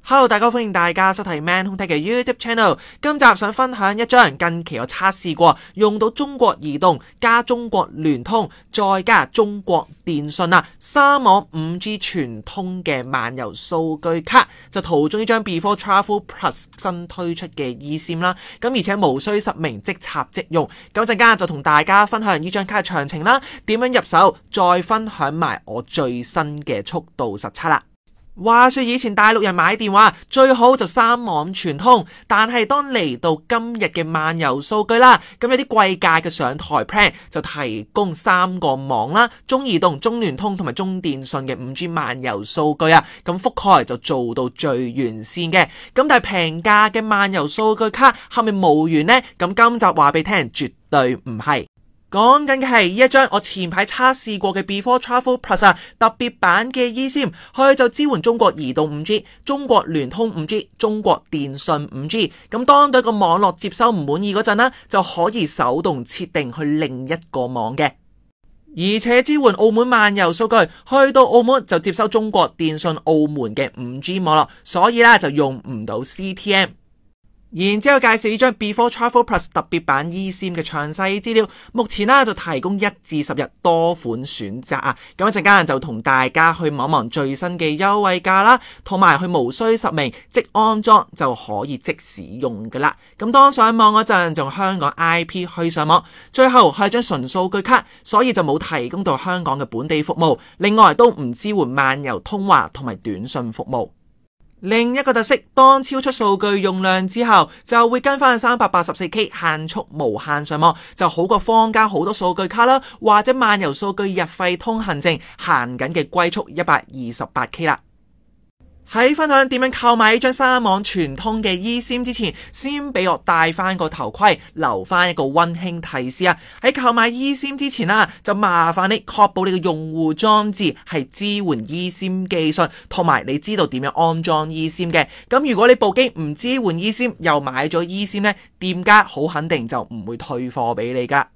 Hello， 大家好，歡迎大家收睇 Man Home Tech 嘅 YouTube Channel。今集想分享一張近期我測試過，用到中國移動加中國聯通再加中國電信三網 5G 全通嘅漫遊數據卡，就圖中呢張 Before Travel Plus 新推出嘅 eSIM 啦。咁而且無需實名，即插即用。咁陣間就同大家分享呢張卡嘅詳情啦，點樣入手，再分享埋我最新嘅速度實測啦。話說以前大陸人買電話最好就三網全通，但係當嚟到今日嘅漫遊數據啦，咁有啲貴價嘅上台 plan 就提供3個網啦，中移動、中聯通同埋中電信嘅 5G 漫遊數據咁覆蓋就做到最完善嘅。咁但係平價嘅漫遊數據卡係咪無緣呢？咁今集話俾你聽，絕對唔係。講緊嘅係呢一張我前排測試過嘅 Before Travel Plus 特別版嘅 eSIM， 佢就支援中國移動 5G、中國聯通 5G、中國電信 5G。咁當對個網絡接收唔滿意嗰陣呢，就可以手動設定去另一個網嘅，而且支援澳門漫遊數據，去到澳門就接收中國電信澳門嘅 5G 網絡，所以就用唔到 CTM。然之後介紹呢張 Before Travel Plus 特別版 eSIM 嘅詳細資料，目前就提供1至10日多款選擇咁一陣間就同大家去望望最新嘅優惠價啦，同埋佢無需實名，即安裝就可以即時用噶啦。咁當上網嗰陣，用香港 IP 去上網，最後係張純數據卡，所以就冇提供到香港嘅本地服務，另外都唔支援漫遊通話同埋短信服務。另一個特色，當超出數據用量之後，就會跟翻 384K 限速無限上網，就好過坊間好多數據卡啦，或者漫遊數據日費通行證限緊嘅龜速 128K 啦。喺分享點樣購買呢張三網全通嘅 eSIM 之前，先俾我戴翻個頭盔，留翻一個溫馨提示喺購買 eSIM 之前就麻煩你確保你嘅用戶裝置係支援 eSIM 技術，同埋你知道點樣安裝 eSIM 嘅。咁如果你部機唔支援 eSIM，又買咗 eSIM 呢，店家好肯定就唔會退貨俾你噶。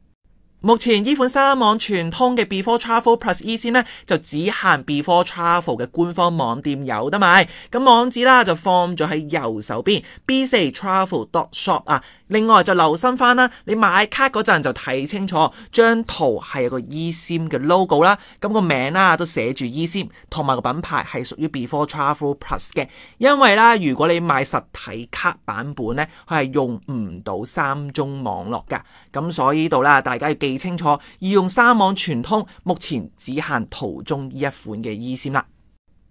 目前呢款三網全通嘅 Before Travel Plus eSIM 呢，就只限 Before Travel 嘅官方網店有得買，咁網址就放咗喺右手邊 b4travel.shop 另外就留心翻啦，你買卡嗰陣就睇清楚，張圖係有個 eSIM 嘅 logo 啦，咁個名都寫住 eSIM， 同埋個品牌係屬於 Before Travel Plus 嘅。因為如果你買實體卡版本呢，佢係用唔到三中網絡噶，咁所以呢度大家要記清楚，要用三網全通，目前只限圖中呢一款嘅 eSIM 啦。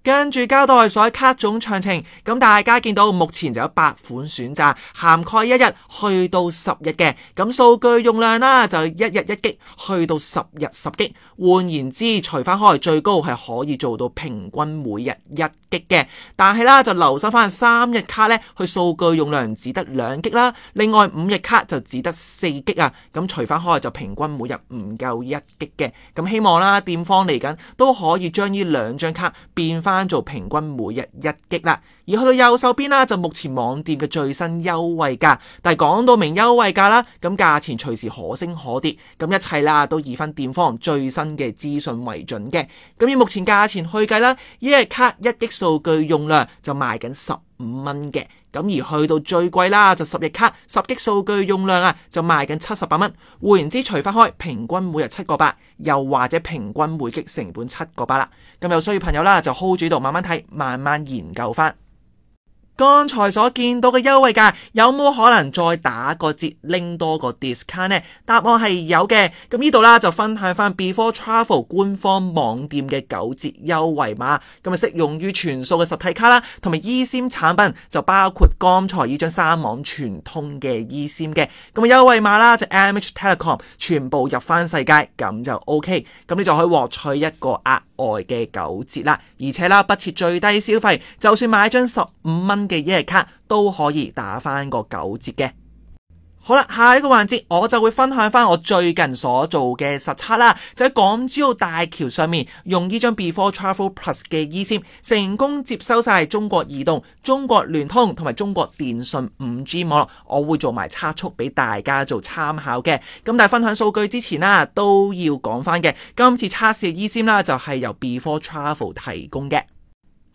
跟住交代所有卡種詳情，咁大家見到目前就有8款選擇，涵蓋1日去到10日嘅，咁數據用量就1日1GB去到10日10GB，換言之除翻開最高係可以做到平均每日1GB嘅，但係就留心翻3日卡呢，佢數據用量只得2GB啦，另外5日卡就只得4GB咁除翻開就平均每日唔夠1GB嘅，咁希望店方嚟緊都可以將呢2張卡變翻做平均每日1GB啦，而去到右手邊就目前網店嘅最新優惠價，但係講到明優惠價啦，咁價錢隨時可升可跌，咁一切都以翻店方最新嘅資訊為準嘅。咁以目前價錢去計啦，一日卡1GB數據用量就賣緊15蚊嘅，咁而去到最貴啦就10日卡10GB數據用量就賣緊78蚊，換言之除翻開平均每日7.8，又或者平均每GB成本7.8啦。咁有需要朋友就 hold 住度慢慢睇，慢慢研究翻。剛才所見到嘅優惠價有冇可能再打個折拎多個 discount 呢？答案係有嘅。咁呢度就分享翻 Before Travel 官方網店嘅9折優惠碼，咁適用於全數嘅實體卡啦，同埋 eSIM 產品就包括剛才呢張三網全通嘅 eSIM 嘅。咁優惠碼就 MH Telecom 全部入翻世界，咁就 OK。咁你就可以獲取一個額外嘅9折啦，而且不設最低消費，就算買張15蚊嘅一日卡都可以打翻個9折嘅。好啦，下一個環節我就會分享翻我最近所做嘅實測啦，就喺港珠澳大橋上面用呢張 Before Travel Plus 嘅 eSIM 成功接收晒中國移動、中國聯通同埋中國電信 5G 網絡，我會做埋測速俾大家做參考嘅。咁但係分享數據之前都要講翻嘅，今次測試嘅 eSIM 就係由 Before Travel 提供嘅。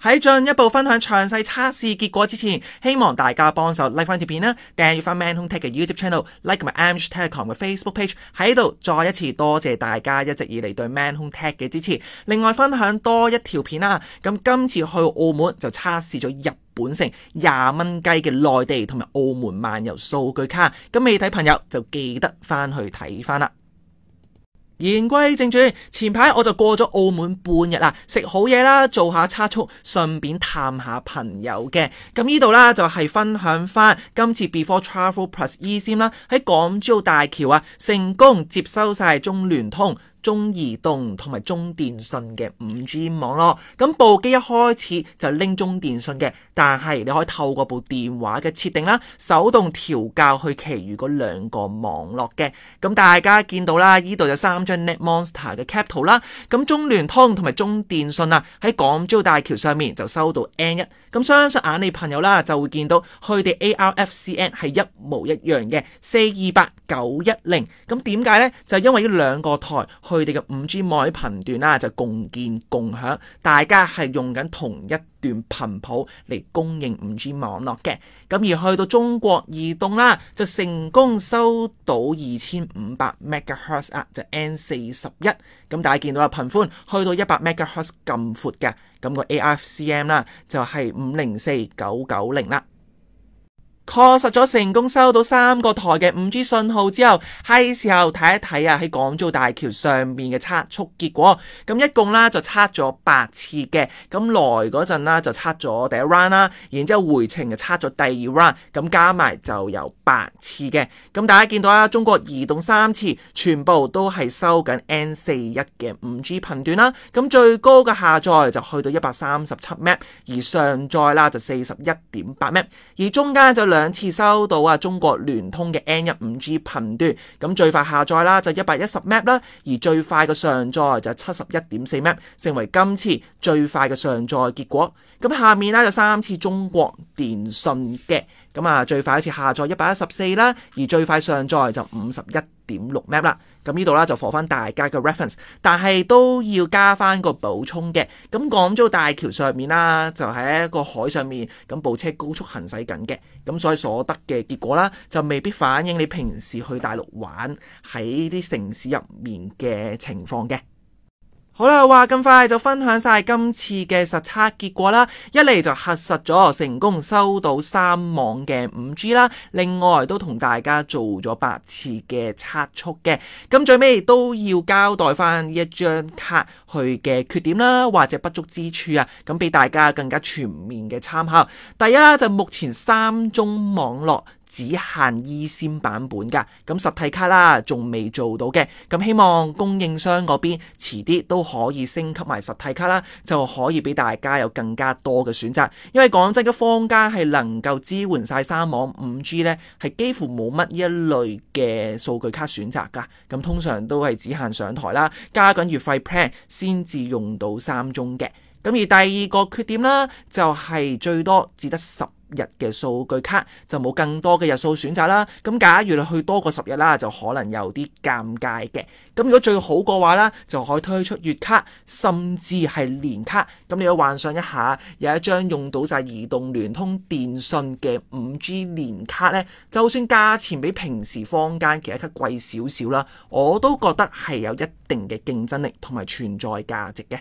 喺進一步分享詳細測試結果之前，希望大家幫手 like 翻條片啦，訂閱翻 Man Home Tech 嘅 YouTube channel，like 埋 Amch Telecom 嘅 Facebook page。喺度再一次多謝大家一直以嚟對 Man Home Tech 嘅支持。另外分享多一條片啦，咁今次去澳門就測試咗日本城20蚊雞嘅內地同埋澳門漫遊數據卡，咁未睇朋友就記得翻去睇翻啦。言歸正傳，前排我就過咗澳門半日啦，食好嘢啦，做下測速，順便探下朋友嘅。咁呢度啦就係分享翻今次 Before Travel Plus eSIM 啦，喺港珠澳大橋啊成功接收晒中聯通、中移動同埋中電信嘅 5G 網絡。咁部機一開始就拎中電信嘅，但係你可以透過部電話嘅設定啦，手動調校去其餘嗰兩個網絡嘅。咁大家見到啦，呢度有3張 NetMonster 嘅 Cap 圖啦。咁中聯通同埋中電信啊喺港珠澳大橋上面就收到 N1。咁相信眼你朋友啦就會見到佢哋 ARFCN 係一模一樣嘅428-910。咁點解呢？就因為呢兩個台佢哋嘅 5G 網絡頻段啦就共建共享，大家係用緊同一段頻譜嚟供應 5G 網絡嘅。咁而去到中國移動啦，就成功收到2500 MHz 啊，就 N41。咁大家見到啦，頻寬去到100 MHz 咁闊嘅，咁個 ARFCN 啦就係504990啦。確實咗成功收到3個台嘅 5G 信號之後，係時候睇一睇啊喺港珠澳大橋上面嘅測速結果。咁一共啦就測咗8次嘅，咁來嗰陣啦就測咗第一 round 啦，然之後回程就測咗第二 round，咁加埋就有8次嘅。咁大家見到啦，中國移動3次全部都係收緊 N41嘅 5G 頻段啦。咁最高嘅下載就去到137 Mbps，而上載啦就41.8 Mbps，而中間就2次收到啊中國聯通嘅 N1 5G 頻段，咁最快下載啦就110 Mbps 啦，而最快嘅上載就71.4 Mbps，成為今次最快嘅上載結果。咁下面啦就3次中國電信嘅，咁啊最快一次下載114啦，而最快上載就51.6 Mbps 啦。咁呢度啦就放翻大家嘅 reference， 但係都要加翻個補充嘅。咁港珠澳大橋上面啦，就喺一個海上面，咁部車高速行駛緊嘅，咁所以所得嘅結果啦，就未必反映你平時去大陸玩喺啲城市入面嘅情況嘅。好啦，話咁快就分享晒今次嘅實測結果啦。一嚟就核實咗成功收到3網嘅 5G 啦，另外都同大家做咗8次嘅測速嘅。咁最尾都要交代翻呢一張卡去嘅缺點啦，或者不足之處啊，咁俾大家更加全面嘅參考。第一啦，就目前3中網絡只限 eSIM 版本㗎，咁實體卡啦仲未做到嘅，咁希望供應商嗰邊遲啲都可以升級埋實體卡啦，就可以俾大家有更加多嘅選擇。因為講真嘅，坊間係能夠支援晒3網 5G 呢，係幾乎冇乜呢一類嘅數據卡選擇㗎，咁通常都係只限上台啦，加緊月費 plan 先至用到3中嘅。咁而第二個缺點啦，就係最多只得10日嘅數據卡，就冇更多嘅日數選擇啦。咁假如你去多過10日啦，就可能有啲尷尬嘅。咁如果最好嘅話啦，就可以推出月卡，甚至係年卡。咁你要幻想一下，有一張用到晒移動、聯通、電信嘅 5G 年卡呢，就算價錢比平時坊間其他卡貴少少啦，我都覺得係有一定嘅競爭力同埋存在價值嘅。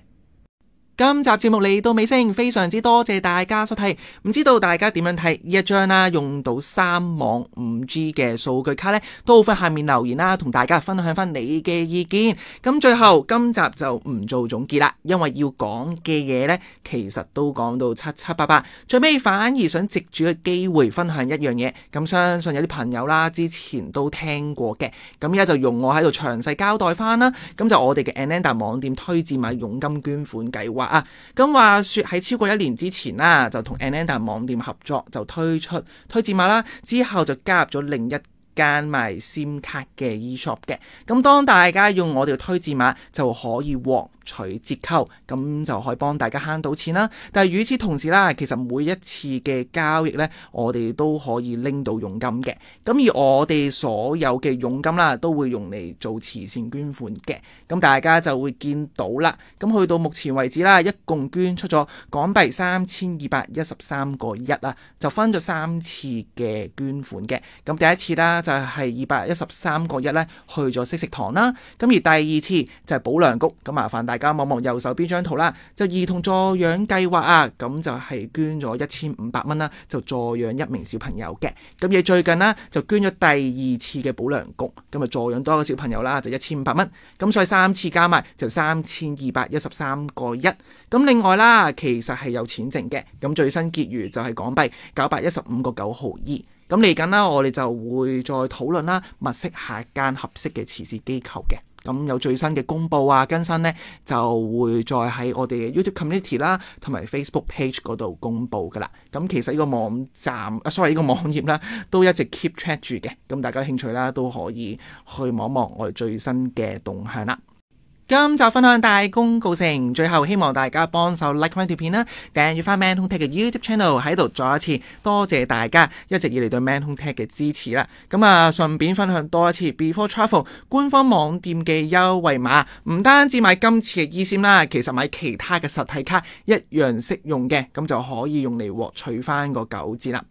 今集節目嚟到尾聲，非常之多謝大家收睇。唔知道大家點樣睇呢一張啦，用到3網 5G 嘅數據卡呢，都好，喺下面留言啦，同大家分享翻你嘅意見。咁最後今集就唔做總結啦，因為要講嘅嘢呢，其實都講到七七八八，最尾反而想藉住個機會分享一樣嘢。咁相信有啲朋友啦之前都聽過嘅，咁而家就用我喺度詳細交代翻啦。咁就我哋嘅 Ananda 網店推薦買佣金捐款計劃啊。咁話說喺超過1年之前啦，就同 Ananda 網店合作，就推出推薦碼啦，之後就加入咗另一間賣 SIM 卡嘅 eShop 嘅。咁當大家用我哋嘅推薦碼，就可以獲取折扣，咁就可以幫大家慳到錢啦。但係與此同時啦，其實每一次嘅交易呢，我哋都可以拎到佣金嘅。咁而我哋所有嘅佣金啦，都會用嚟做慈善捐款嘅。咁大家就會見到啦。咁去到目前為止啦，一共捐出咗港幣3213個一啦，就分咗3次嘅捐款嘅。咁第一次啦就係213個一咧去咗惜食堂啦。咁而第二次就係保良局。咁麻煩大家望望右手邊張圖啦，就兒童助養計劃啊，咁就係捐咗1500蚊啦，就助養1名小朋友嘅。咁而最近啦就捐咗第2次嘅保良局，咁啊助養多個小朋友啦，就1500蚊。咁所以3次加埋就3213個一。咁另外啦，其實係有錢剩嘅。咁最新結餘就係港幣915個9毫2。咁嚟緊啦，我哋就會再討論啦，物色下一間合適嘅慈善機構嘅。咁有最新嘅公佈啊更新呢，就會再喺我哋嘅 YouTube Community 啦，同埋 Facebook Page 嗰度公佈噶啦。咁其實呢個網站呢個網頁啦，都一直 keep track 住嘅。咁大家有興趣啦，都可以去望望我哋最新嘅動向啦。今集分享大功告成，最後希望大家幫手 like 翻條片啦，訂閱翻 Man Home Tech 嘅 YouTube Channel， 喺度再一次多謝大家一直以嚟對 Man Home Tech 嘅支持啦。咁啊，順便分享多一次 Before Travel 官方網店嘅優惠碼，唔單止買今次嘅 eSIM 啦，其實買其他嘅實體卡一樣適用嘅，咁就可以用嚟獲取翻個9折啦。